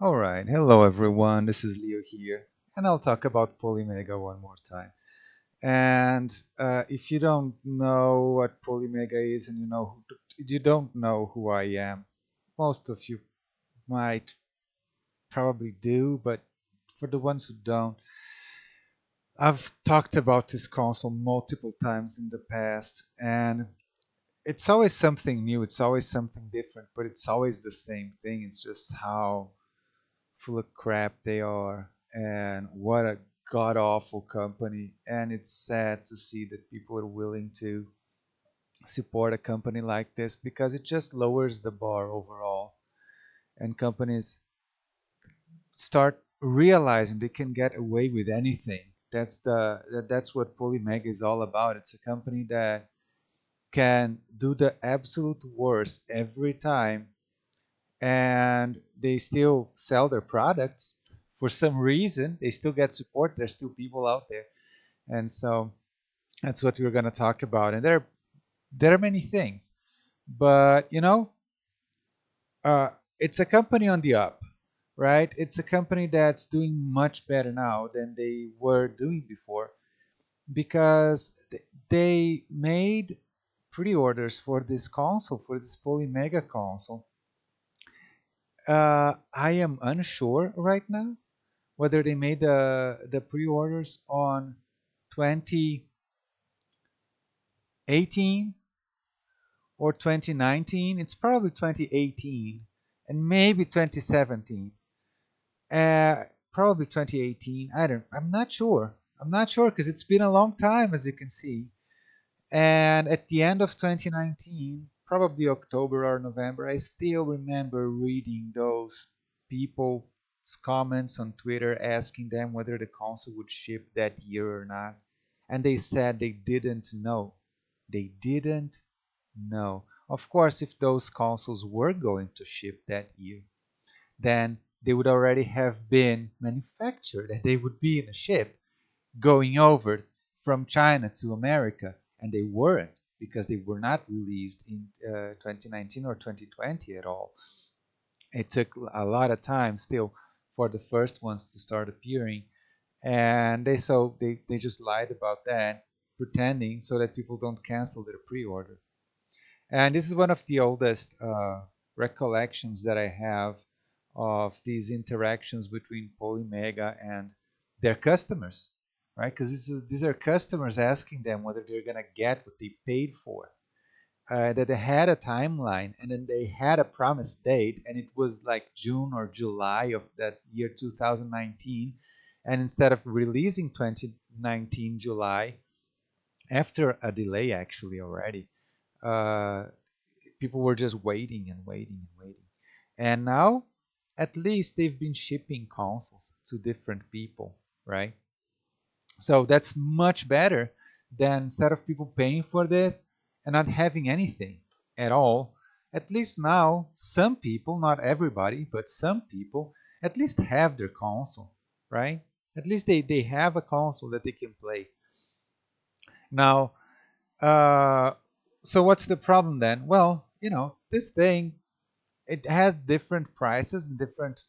All right, hello everyone. This is Leo here, and I'll talk about Polymega one more time. And if you don't know what Polymega is, and you don't know who I am, most of you might probably do, but for the ones who don't, I've talked about this console multiple times in the past, and it's always something new. It's always something different, but it's always the same thing. It's just how full of crap they are, and what a god awful company. And it's sad to see that people are willing to support a company like this because it just lowers the bar overall, and companies start realizing they can get away with anything. That's what Polymega is all about. It's a company that can do the absolute worst every time, and they still sell their products. For some reason they still get support. There's still people out there, and so that's what we're going to talk about. And there are many things, but uh, it's a company on the up, right? It's a company that's doing much better now than they were doing before, because they made pre-orders for this console, for this Polymega console. I am unsure right now whether they made the pre-orders on 2018 or 2019. It's probably 2018 and maybe 2017. Probably 2018. I'm not sure. I'm not sure because it's been a long time, as you can see. And at the end of 2019, probably October or November, I still remember reading those people's comments on Twitter asking them whether the console would ship that year or not. And they said they didn't know. They didn't know. Of course, if those consoles were going to ship that year, then they would already have been manufactured and they would be in a ship going over from China to America, and they weren't, because they were not released in 2019 or 2020 at all. It took a lot of time still for the first ones to start appearing, and they just lied about that, pretending so that people don't cancel their pre-order. And this is one of the oldest recollections that I have of these interactions between Polymega and their customers, right? Because these are customers asking them whether they're gonna get what they paid for. That they had a timeline, and then they had a promised date, and it was like June or July of that year 2019. And instead of releasing 2019 July, after a delay actually already, uh, people were just waiting and waiting and waiting. And now, at least they've been shipping consoles to different people, right? So that's much better than instead of people paying for this and not having anything at all. At least now, some people, not everybody, but some people, at least have their console, right? At least they have a console that they can play. Now, uh, so what's the problem then? Well, this thing, it has different prices in different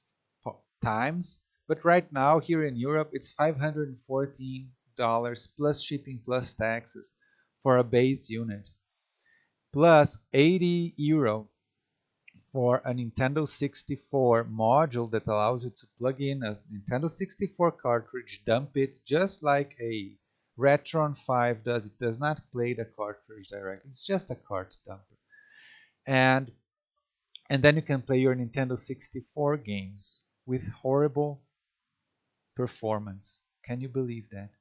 times, but right now here in Europe it's $514 plus shipping plus taxes for a base unit, plus €80 for a Nintendo 64 module that allows you to plug in a Nintendo 64 cartridge, dump it just like a Retron 5 does. It does not play the cartridge directly, it's just a cart dumper. And then you can play your Nintendo 64 games with horrible performance. Can you believe that?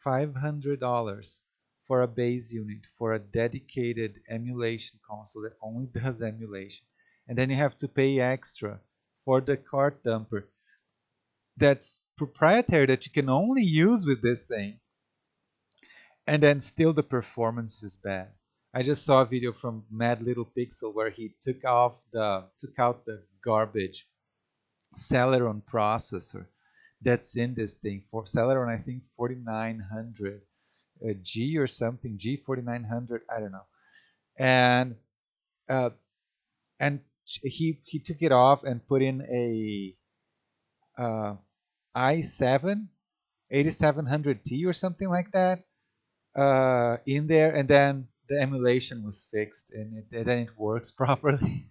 $500 for a base unit for a dedicated emulation console that only does emulation. And then you have to pay extra for the cart dumper that's proprietary, that you can only use with this thing. And then still the performance is bad. I just saw a video from Mad Little Pixel where he took out the garbage Celeron processor that's in this thing, for Celeron, I think 4900 G or something, G 4900, I don't know. And uh, and he took it off and put in a uh, i7 8700T or something like that in there, and then the emulation was fixed, and then it works properly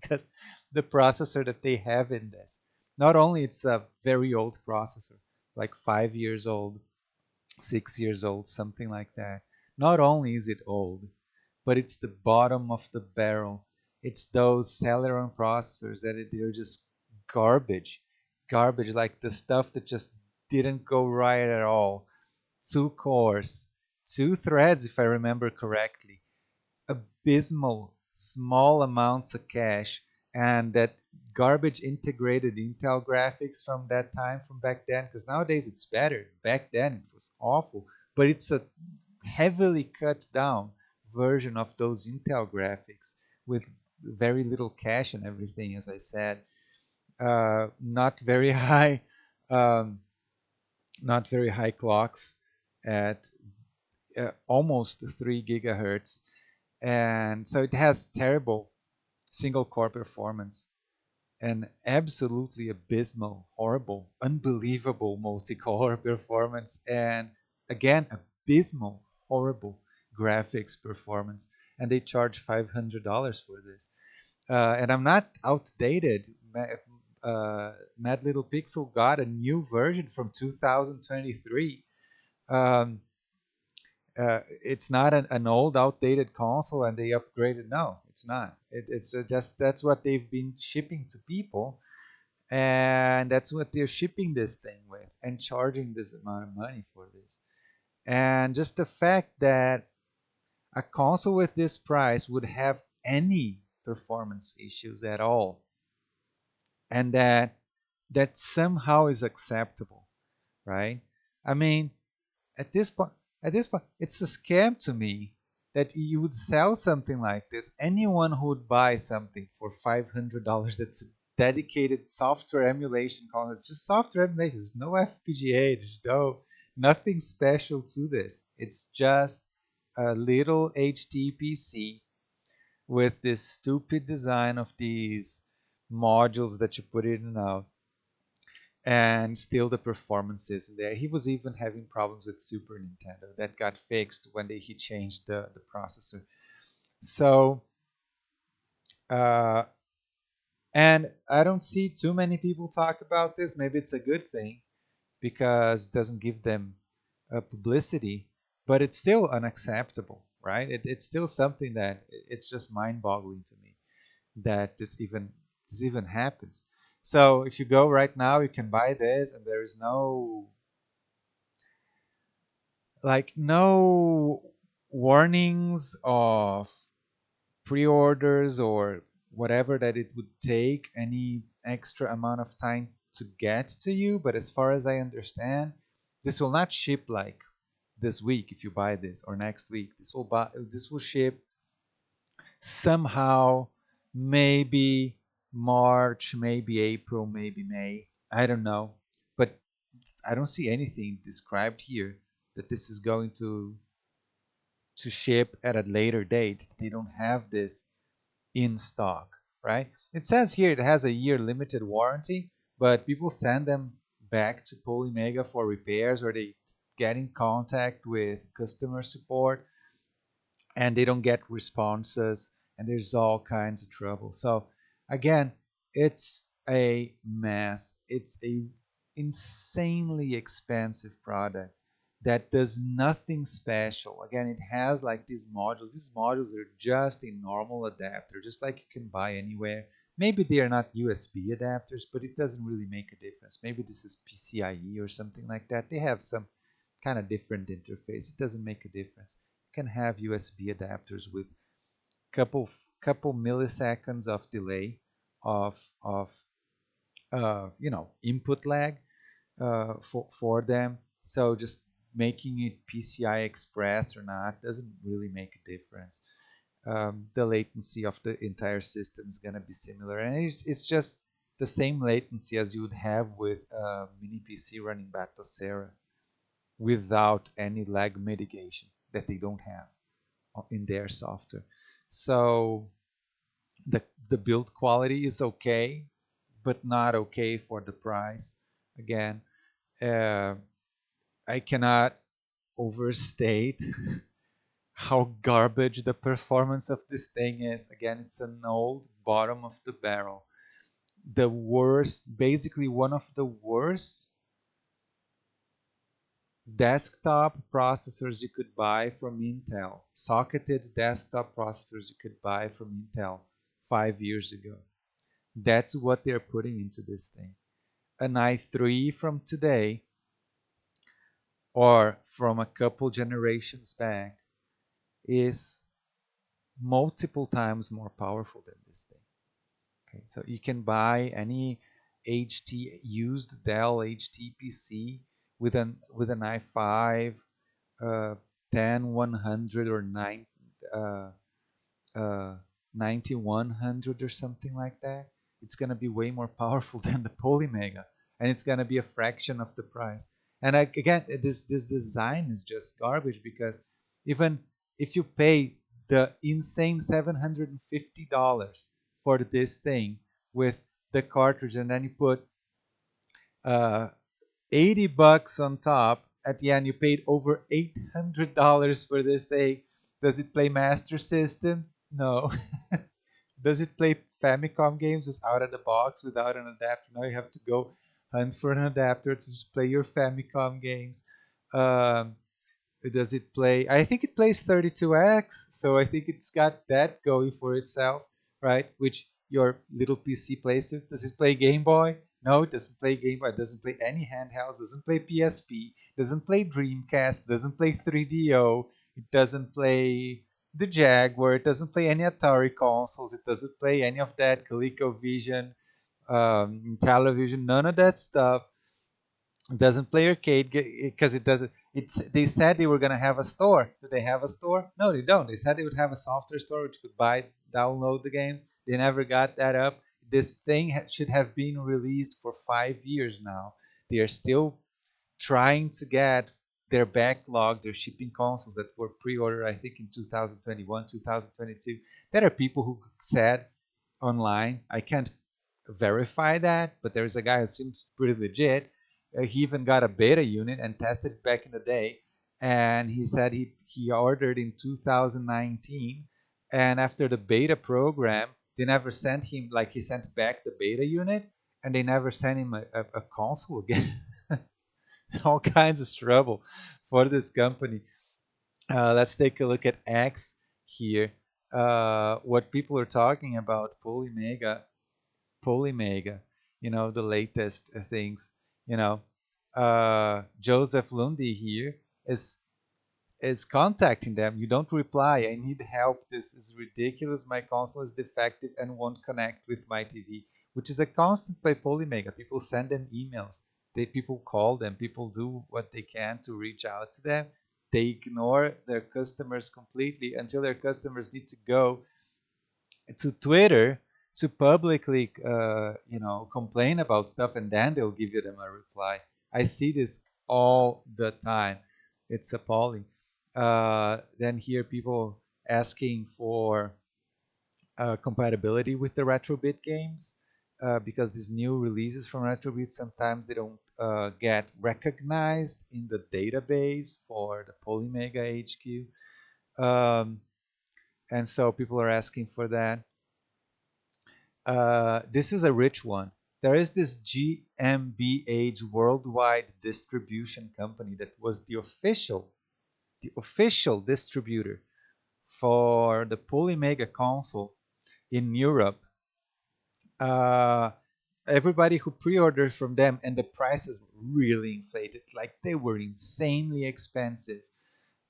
because the processor that they have in this, not only it's a very old processor, like 5 years old, 6 years old, something like that. Not only is it old, but it's the bottom of the barrel. It's those Celeron processors they're just garbage, garbage, like the stuff that just didn't go right at all. Two cores, two threads, if I remember correctly, abysmal small amounts of cache, and that garbage integrated Intel graphics from that time, from back then, because nowadays it's better. Back then it was awful, but it's a heavily cut down version of those Intel graphics with very little cache and everything, as I said. Not very high, um, not very high clocks at almost 3 gigahertz, and so it has terrible single core performance and absolutely abysmal, horrible, unbelievable multi-core performance, and again abysmal, horrible graphics performance. And they charge $500 for this. And I'm not outdated. Mad Little Pixel got a new version from 2023. Um, it's not an old, outdated console, and they upgraded. No, it's not. It's just that's what they've been shipping to people, and that's what they're shipping this thing with, and charging this amount of money for this. And just the fact that a console with this price would have any performance issues at all, and that somehow is acceptable, right? I mean, at this point, it's a scam to me that you would sell something like this. Anyone who would buy something for $500 that's a dedicated software emulation console. It's just software emulation. There's no FPGA. There's nothing special to this. It's just a little HTPC with this stupid design of these modules that you put in and out, and still the performance is there. He was even having problems with Super Nintendo that got fixed when he changed the processor. So, uh, and I don't see too many people talk about this. Maybe it's a good thing because it doesn't give them publicity, but it's still unacceptable, right? It's still something that it's just mind-boggling to me that this even happens. So if you go right now, you can buy this, and there is no warnings of pre-orders or whatever that it would take any extra amount of time to get to you. But as far as I understand, this will not ship like this week if you buy this, or next week. This will ship somehow, maybe March, maybe April, maybe May. I don't know, but I don't see anything described here that this is going to ship at a later date. They don't have this in stock, right? It says here it has a year limited warranty, but people send them back to Polymega for repairs, or they get in contact with customer support and they don't get responses, and there's all kinds of trouble. So again, it's a mess. It's a insanely expensive product that does nothing special. Again, it has like these modules. These modules are just a normal adapter, just like you can buy anywhere. Maybe they are not USB adapters, but it doesn't really make a difference. Maybe this is PCIe or something like that. They have some kind of different interface. It doesn't make a difference. You can have USB adapters with couple milliseconds of delay of input lag for them. So just making it PCI Express or not doesn't really make a difference. The latency of the entire system is going to be similar, and it's just the same latency as you would have with a mini PC running Batocera without any lag mitigation that they don't have in their software. So the build quality is okay. but not okay for the price. Again, uh, I cannot overstate how garbage the performance of this thing is. Again, it's an old bottom of the barrel. The worst, basically one of the worst desktop processors you could buy from Intel, socketed desktop processors you could buy from Intel 5 years ago. That's what they're putting into this thing. An i3 from today or from a couple generations back is multiple times more powerful than this thing. Okay, so you can buy any HT used Dell HT PC with an i5 10100 or 9100 or something like that. It's going to be way more powerful than the Polymega, and it's going to be a fraction of the price. And again, this design is just garbage because even if you pay the insane $750 for this thing with the cartridge, and then you put uh, $80 on top. At the end, you paid over $800 for this thing. Does it play Master System? No. Does it play Famicom games just out of the box without an adapter? Now you have to go hunt for an adapter to just play your Famicom games. Um, does it play? I think it plays 32X, so I think it's got that going for itself, right? Which your little PC plays with. Does it play Game Boy? No, it doesn't play Game Boy. It doesn't play any handhelds. Doesn't play PSP. Doesn't play Dreamcast. Doesn't play 3DO. It doesn't play the Jaguar. It doesn't play any Atari consoles. It doesn't play any of that ColecoVision, television. None of that stuff. It doesn't play arcade because it doesn't. It's they said they were gonna have a store. Do they have a store? No, they don't. They said they would have a software store which you could buy, download the games. They never got that up. This thing should have been released for 5 years now. They are still trying to get their backlog, their shipping consoles that were pre-ordered, I think in 2021, 2022. There are people who said online, I can't verify that, but there's a guy who seems pretty legit. He even got a beta unit and tested it back in the day, and he said he ordered in 2019, and after the beta program, they never sent him, like he sent back the beta unit, and they never sent him a console again. All kinds of trouble for this company. Let's take a look at X here. What people are talking about Polymega, the latest things. You know, Joseph Lundy here is contacting them. You don't reply. I need help. This is ridiculous. My console is defective and won't connect with my TV, which is a constant by Polymega. People send them emails. People call them. People do what they can to reach out to them. They ignore their customers completely until their customers need to go to Twitter to publicly, complain about stuff, and then they'll give you them a reply. I see this all the time. It's appalling. Then here people asking for compatibility with the Retrobit games because these new releases from Retrobit sometimes they don't get recognized in the database for the Polymega HQ, and so people are asking for that. This is a rich one. There is this GmbH Worldwide Distribution Company that was the official distributor for the Polymega console in Europe. Uh, Everybody who pre-ordered from them, and the prices were really inflated, like they were insanely expensive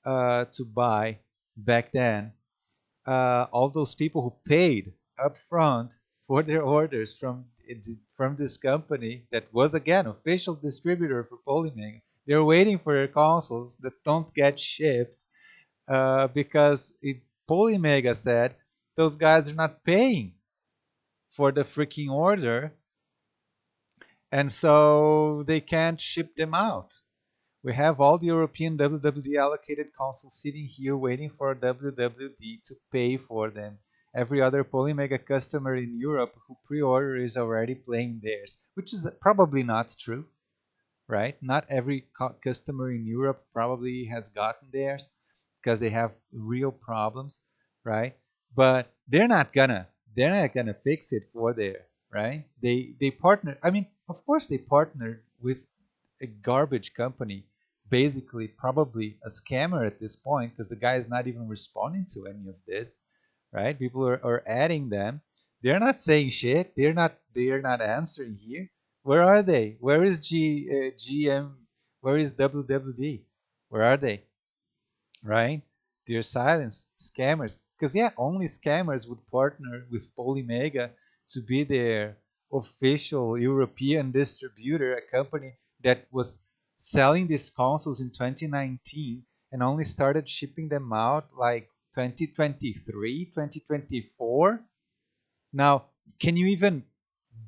to buy back then. All those people who paid upfront for their orders from this company that was again official distributor for Polymega. They're waiting for their consoles that don't get shipped because Polymega said those guys are not paying for the freaking order, and so they can't ship them out. We have all the European WWD allocated consoles sitting here waiting for WWD to pay for them. every other Polymega customer in Europe who pre-order is already playing theirs, which is probably not true, right? Not every customer in Europe probably has gotten theirs because they have real problems, right? But they're not gonna fix it for there, right? They partner. I mean, of course they partner with a garbage company, basically probably a scammer at this point because the guy is not even responding to any of this, right? People are adding them. They're not saying shit. They're not answering here. Where are they? Where is GM? Where is WWD? Where are they? Right? They're silence scammers. Because yeah, only scammers would partner with Polymega to be their official European distributor, a company that was selling these consoles in 2019 and only started shipping them out like 2023, 2024. Now, can you even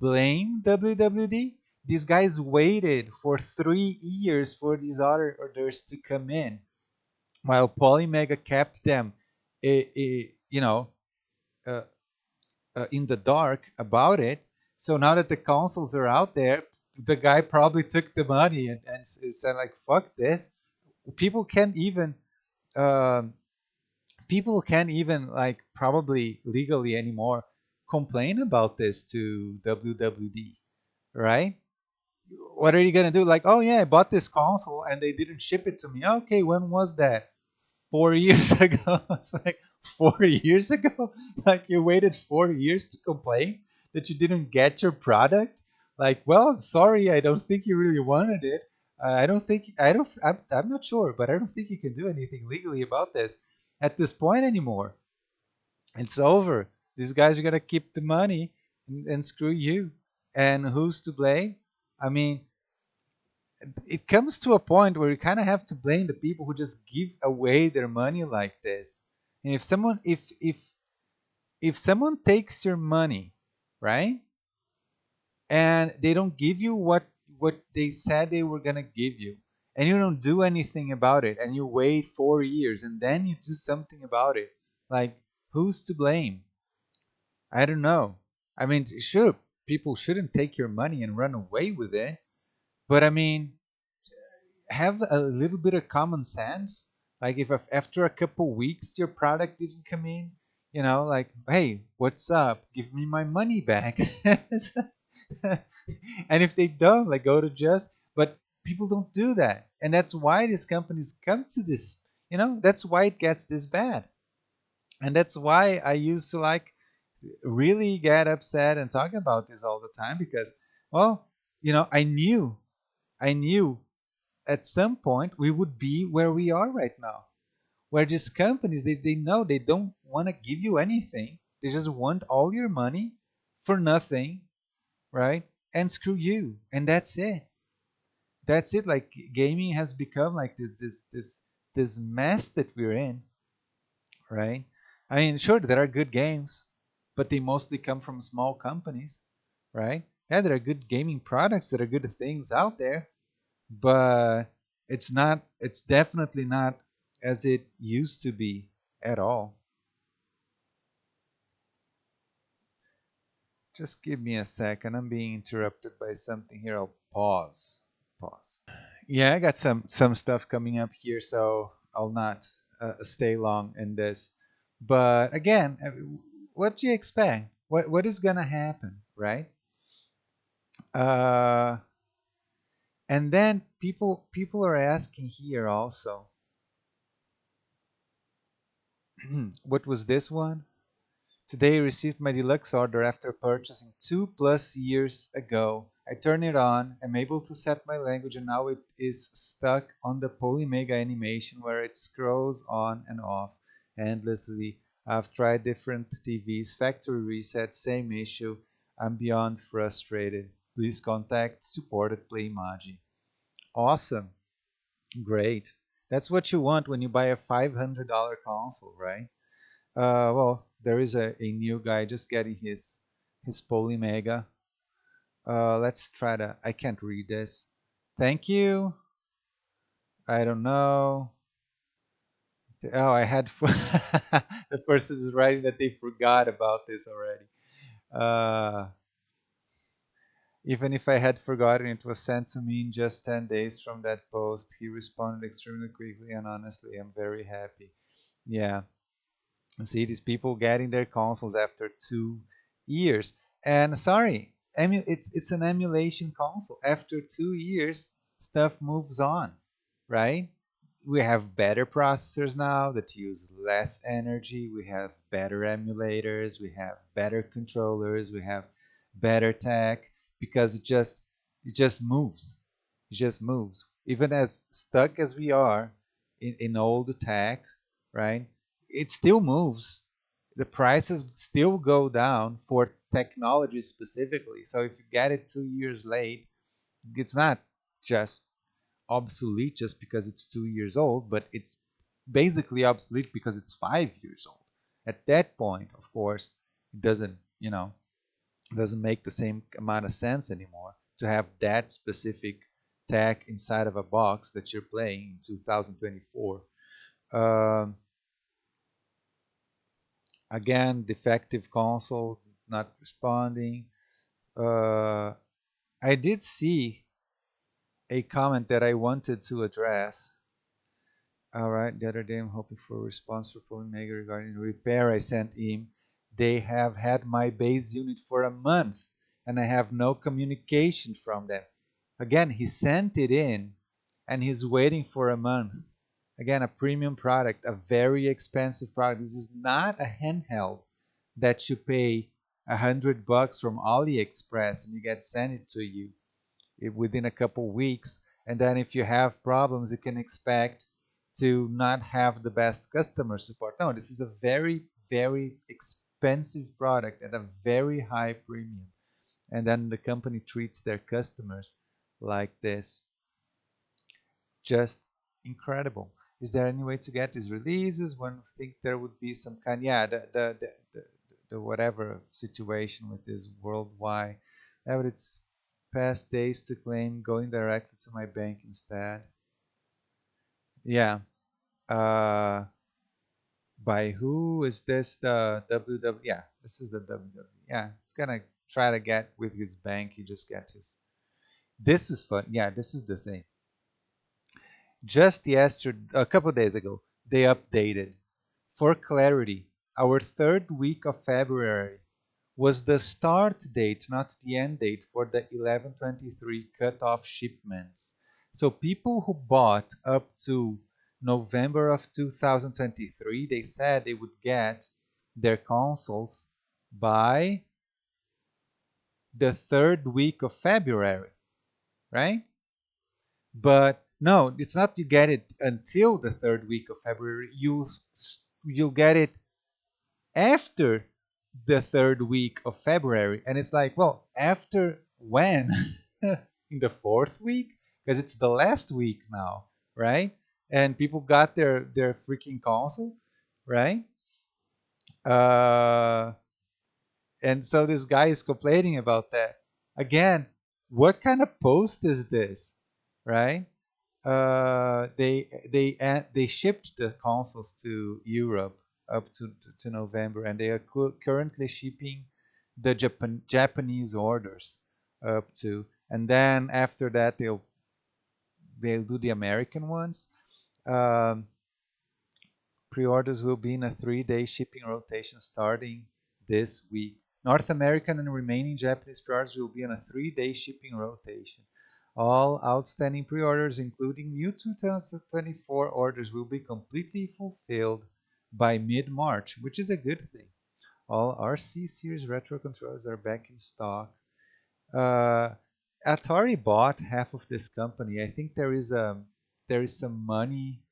blame WWD? These guys waited for 3 years for these other orders to come in, while Polymega kept them, you know, uh, in the dark about it. So now that the consoles are out there, the guy probably took the money and said like, "Fuck this." People can't even um, people can't even like probably legally anymore complain about this to WWD, right? What are you gonna do? Like, oh yeah, I bought this console and they didn't ship it to me. Okay, when was that? 4 years ago. It's like 4 years ago. Like you waited 4 years to complain that you didn't get your product. Like, well, sorry, I don't think you really wanted it. I don't think I don't. I'm not sure, but I don't think you can do anything legally about this at this point anymore. It's over. These guys are gonna keep the money and screw you. And who's to blame? I mean, it comes to a point where you kind of have to blame the people who just give away their money like this. And if someone takes your money, right, and they don't give you what they said they were gonna give you, and you don't do anything about it, and you wait 4 years, and then you do something about it, like who's to blame? I don't know. I mean, sure, people shouldn't take your money and run away with it, but I mean, have a little bit of common sense. Like if after a couple weeks your product didn't come in, like, hey, what's up? Give me my money back. And if they don't, like, go to just. But people don't do that, and that's why these companies come to this. That's why it gets this bad, and that's why I used to like really get upset and talk about this all the time because, well, I knew at some point we would be where we are right now, where these companies they know they don't want to give you anything, they just want all your money for nothing, right? And screw you, and that's it. Like gaming has become like this mess that we're in, right? I mean, sure, there are good games, but they mostly come from small companies, right? Yeah, there are good gaming products, that are good things out there, but it's definitely not as it used to be at all. Just give me a second, I'm being interrupted by something here. I'll pause. Yeah, I got some stuff coming up here, so I'll not stay long in this. But again, what do you expect? What is gonna happen, right? uh and then people are asking here also. What was this one? Today I received my deluxe order after purchasing 2+ years ago. I turn it on, I'm able to set my language, and now it is stuck on the Polymega animation where it scrolls on and off endlessly. I've tried different TVs, factory reset, same issue. I'm beyond frustrated. Please contact support at Playmagy. Awesome. Great. That's what you want when you buy a $500 console, right? Well, there is a new guy just getting his Polymega. Let's try to. I can't read this. Thank you. I don't know. Oh, I had the person is writing that they forgot about this already. Uh, Even if I had forgotten, it was sent to me in just 10 days from that post. He responded extremely quickly, and honestly, I'm very happy. Yeah. See these people getting their consoles after 2 years. And sorry, it's an emulation console. After 2 years, stuff moves on, right? We have better processors now that use less energy. We have better emulators. We have better controllers. We have better tech because it just moves. It just moves. Even as stuck as we are in old tech, right? It still moves. The prices still go down for technology specifically. So if you get it 2 years late, it's not just obsolete just because it's 2 years old, but it's basically obsolete because it's 5 years old. At that point, of course, it doesn't make the same amount of sense anymore to have that specific tech inside of a box that you're playing in 2024. Um, Again, defective console, not responding. Uh, I did see a comment that I wanted to address. All right, the other day I'm hoping for a response for Polymega regarding the repair I sent him. They have had my base unit for a month and I have no communication from them. Again, he sent it in and he's waiting for a month. Again, a premium product, a very expensive product. This is not a handheld that you pay $100 from AliExpress and you get sent it to you within a couple weeks. And then if you have problems, you can expect to not have the best customer support. No, this is a very, very expensive product at a very high premium. And then the company treats their customers like this. Just incredible. Is there any way to get these releases? One would think there would be some kind, yeah, the whatever situation with this worldwide. Yeah, but it's past days to claim going directly to my bank instead. Yeah. Uh, by who is this? The WW? Yeah, this is the WW. Yeah, it's gonna try to get with his bank. He just gets his. This is fun. Yeah, this is the thing. Just yesterday, a couple of days ago, they updated. For clarity, our third week of February was the start date, not the end date, for the 11/23 cutoff shipments. So people who bought up to November of 2023, they said they would get their consoles by the third week of February, right? But no, it's not you get it until the third week of February. You'll get it after the third week of February. And it's like, well, after when? In the fourth week? Because it's the last week now, right? And people got their freaking console, right? Uh, and so this guy is complaining about that. Again, what kind of post is this, right? They shipped the consoles to Europe up to November, and they are currently shipping the Japanese orders up to, and then after that they'll do the American ones. Um, Pre-orders will be in a 3-day shipping rotation starting this week. North American and remaining Japanese pre-orders will be on a 3-day shipping rotation. All outstanding pre-orders, including new 2024 orders, will be completely fulfilled by mid-March, which is a good thing. All RC series retro controllers are back in stock. Uh, Atari bought half of this company. I think there is some money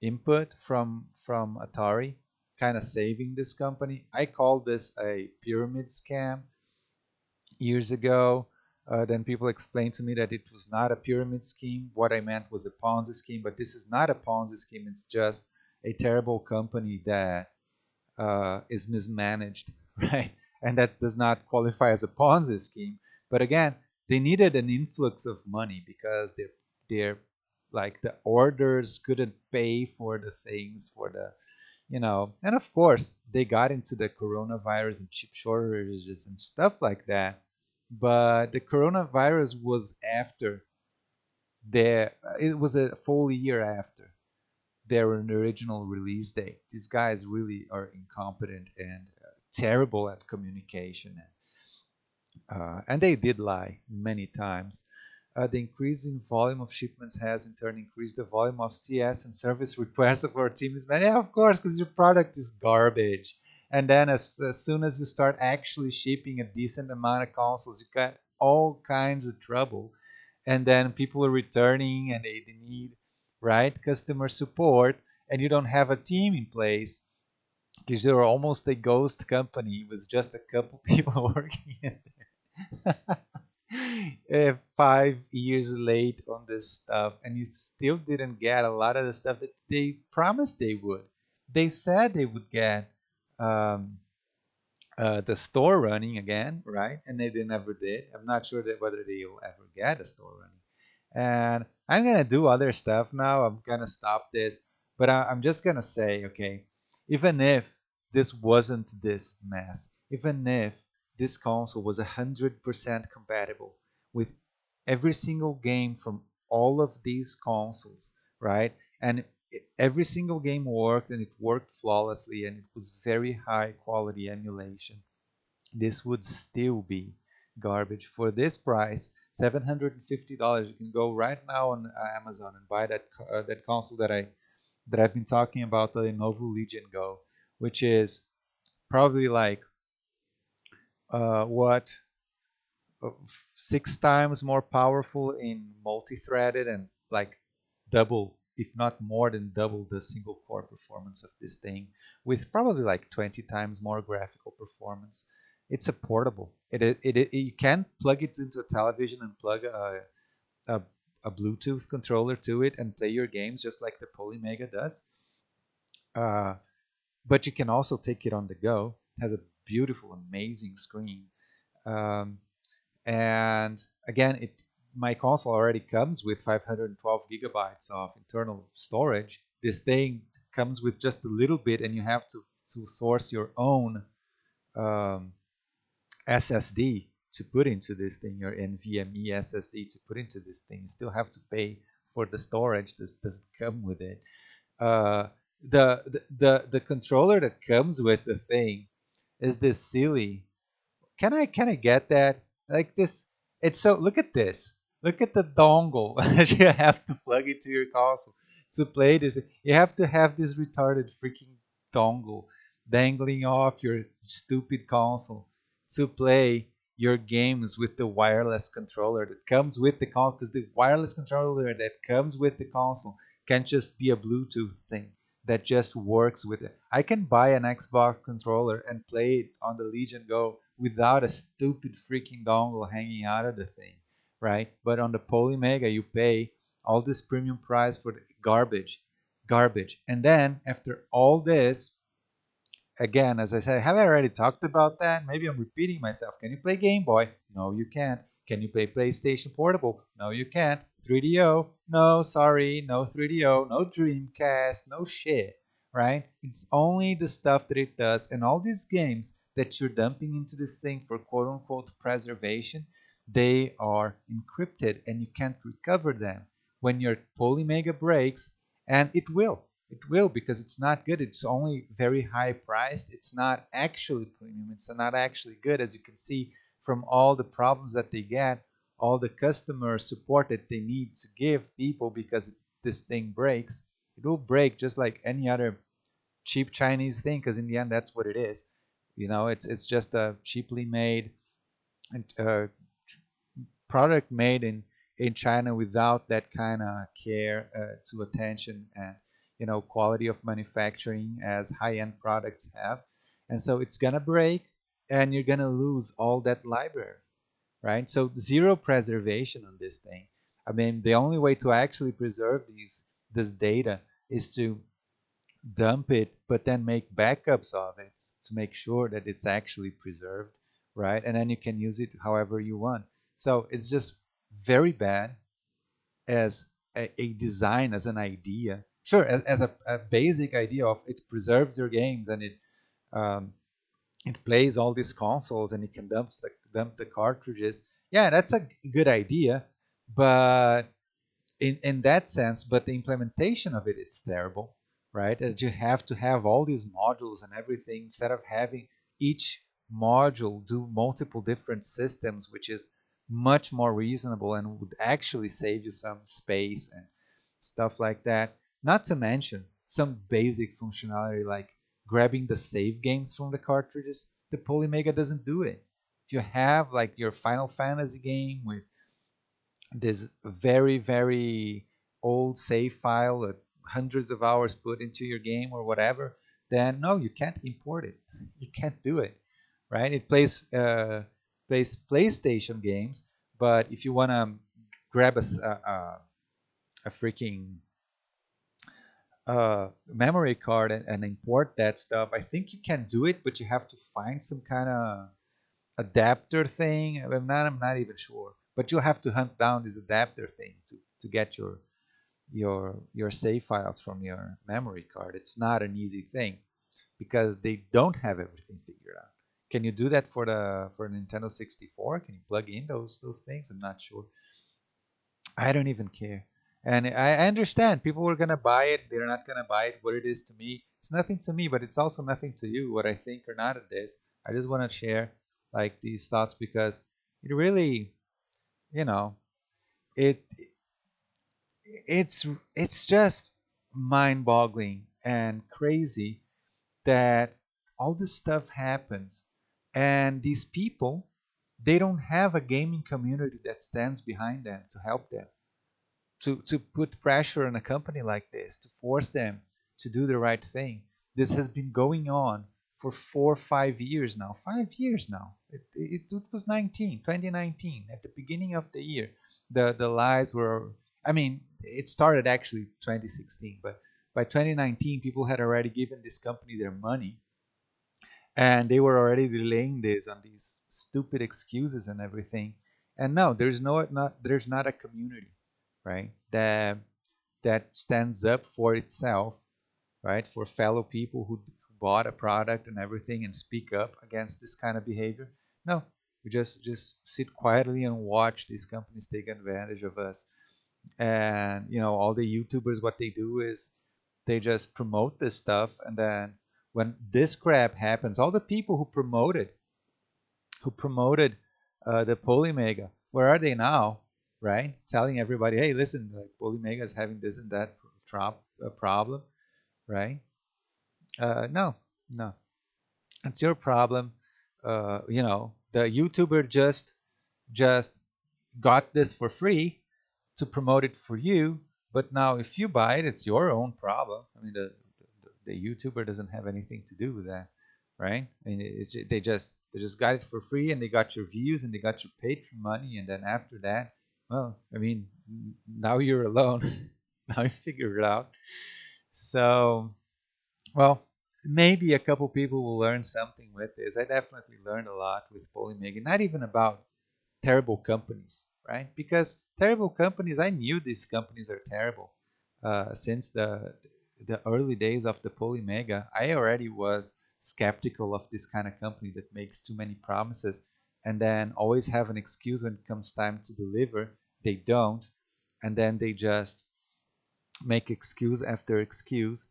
input from Atari, kind of saving this company. I called this a pyramid scam years ago. Then people explained to me that it was not a pyramid scheme. What I meant was a Ponzi scheme, but this is not a Ponzi scheme. It's just a terrible company that is mismanaged, right? And that does not qualify as a Ponzi scheme. But again, they needed an influx of money because they're like the orders couldn't pay for the things for the, and of course they got into the coronavirus and chip shortages and stuff like that. But the coronavirus was after their, it was a full year after their original release date. These guys really are incompetent and terrible at communication, and they did lie many times. The increasing volume of shipments has in turn increased the volume of CS and service requests of our team is many. Yeah, of course, because your product is garbage. And then as soon as you start actually shipping a decent amount of consoles, you got all kinds of trouble. And then people are returning and they need, right, customer support, and you don't have a team in place because you're almost a ghost company with just a couple people working in there. 5 years late on this stuff, and you still didn't get a lot of the stuff that they promised they would. They said they would get um, the store running again, right? And they never did. I'm not sure that whether they'll ever get a store running. And I'm gonna do other stuff now. I'm gonna stop this, but I'm just gonna say, okay, even if this wasn't this mess, even if this console was 100% compatible with every single game from all of these consoles, right? And every single game worked and it worked flawlessly and it was very high quality emulation, this would still be garbage. For this price, $750, you can go right now on Amazon and buy that console that I've been talking about, the Lenovo Legion Go, which is probably like what, 6 times more powerful in multi-threaded and like double, if not more than double, the single core performance of this thing, with probably like 20 times more graphical performance. It's a portable. You can plug it into a television and plug a, a Bluetooth controller to it and play your games just like the Polymega does. Uh, but you can also take it on the go. It has a beautiful, amazing screen. Um, and again, it my console already comes with 512 gigabytes of internal storage. This thing comes with just a little bit, and you have to source your own um, SSD to put into this thing, your NVMe SSD to put into this thing. You still have to pay for the storage. This doesn't come with it. Uh, the controller that comes with the thing is this silly, can I get that? Like this, it's so, look at this. Look at the dongle that you have to plug into your console to play this. You have to have this retarded freaking dongle dangling off your stupid console to play your games with the wireless controller that comes with the console, because the wireless controller that comes with the console can't just be a Bluetooth thing that just works with it. I can buy an Xbox controller and play it on the Legion Go without a stupid freaking dongle hanging out of the thing, right? But on the Polymega, you pay all this premium price for the garbage, garbage. And then after all this, again, as I said, have I already talked about that? Maybe I'm repeating myself. Can you play Game Boy? No, you can't. Can you play PlayStation Portable? No, you can't. 3DO? No, sorry, no 3DO, no Dreamcast, no shit, right? It's only the stuff that it does, and all these games that you're dumping into this thing for quote unquote preservation, they are encrypted and you can't recover them. When your Polymega breaks, and it will, because it's not good. It's only very high priced. It's not actually premium. It's not actually good, as you can see from all the problems that they get, all the customer support that they need to give people because this thing breaks. It will break just like any other cheap Chinese thing, because in the end, that's what it is. It's just a cheaply made uh, product made in China without that kind of care to attention and quality of manufacturing as high-end products have, and so it's gonna break, and you're gonna lose all that library, right? So zero preservation on this thing. I mean, the only way to actually preserve this data is to dump it, but then make backups of it to make sure that it's actually preserved, right? And then you can use it however you want. So it's just very bad as a design as an idea, sure, as a basic idea of it preserves your games and um, it plays all these consoles and it can dump the cartridges. Yeah, that's a good idea, but in that sense, but the implementation of it, it's terrible, right? That you have to have all these modules and everything instead of having each module do multiple different systems, which is much more reasonable and would actually save you some space and stuff like that. Not to mention some basic functionality like grabbing the save games from the cartridges. The Polymega doesn't do it. If you have like your Final Fantasy game with this very very old save file that hundreds of hours put into your game or whatever, then no, you can't import it. You can't do it, right? It plays PlayStation games, but if you want to grab a freaking memory card and import that stuff, I think you can do it, but you have to find some kind of adapter thing. I'm not even sure, but you'll have to hunt down this adapter thing to get your save files from your memory card. It's not an easy thing because they don't have everything figured out. Can you do that for Nintendo 64? Can you plug in those things? I'm not sure. I don't even care. And I understand people are gonna buy it. They're not gonna buy it. What it is to me, it's nothing to me, but it's also nothing to you. What I think or not of this, I just want to share like these thoughts because it really, you know, it it's just mind-boggling and crazy that all this stuff happens, and these people, they don't have a gaming community that stands behind them to help them, to put pressure on a company like this, to force them to do the right thing. This has been going on for 4 or 5 years now. 5 years now. It was 2019, at the beginning of the year. The lies were, I mean, it started actually 2016, but by 2019, people had already given this company their money and they were already delaying this on these stupid excuses and everything. And no, there's not a community, right, that stands up for itself, right, for fellow people who bought a product and everything and speak up against this kind of behavior. No, we just sit quietly and watch these companies take advantage of us. And all the YouTubers, what they do is they just promote this stuff, and then when this crap happens, all the people who promoted the Polymega, where are they now, right? Telling everybody, hey, listen, like Polymega is having this and that problem, right? No, no, it's your problem. The YouTuber just got this for free to promote it for you, but now if you buy it, it's your own problem. I mean, the YouTuber doesn't have anything to do with that, right? I mean, they just got it for free, and they got your views, and they got your Patreon money, and then after that, well, I mean, now you're alone. Now you figure it out. So, well, maybe a couple people will learn something with this. I definitely learned a lot with Polymega, not even about terrible companies, right? Because terrible companies, I knew these companies are terrible since the early days of the Polymega. I already was skeptical of this kind of company that makes too many promises and then always have an excuse when it comes time to deliver. They don't, and then they just make excuse after excuse.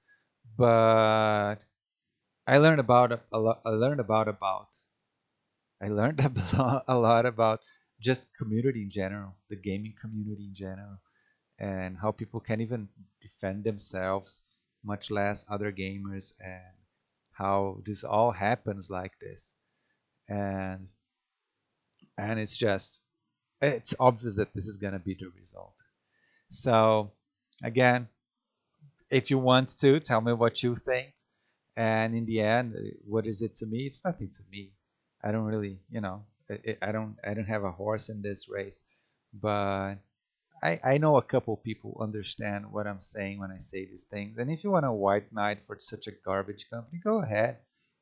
But I learned about a lot. I learned a lot about just community in general, the gaming community in general, and how people can even defend themselves, much less other gamers, and how this all happens like this. And it's obvious that this is gonna be the result. So again, if you want to tell me what you think, and in the end, what is it to me? It's nothing to me. I don't really, I don't have a horse in this race, but I know a couple people understand what I'm saying when I say these things. And if you want a white knight for such a garbage company, go ahead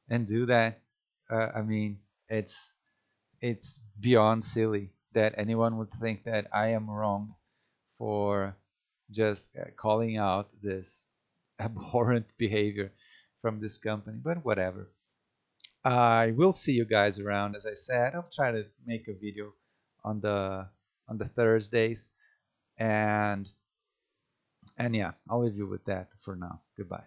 and do that. I mean, it's beyond silly that anyone would think that I am wrong for just calling out this abhorrent behavior from this company. But whatever. I will see you guys around. As I said, I'll try to make a video on the Thursdays, and yeah, I'll leave you with that for now. Goodbye.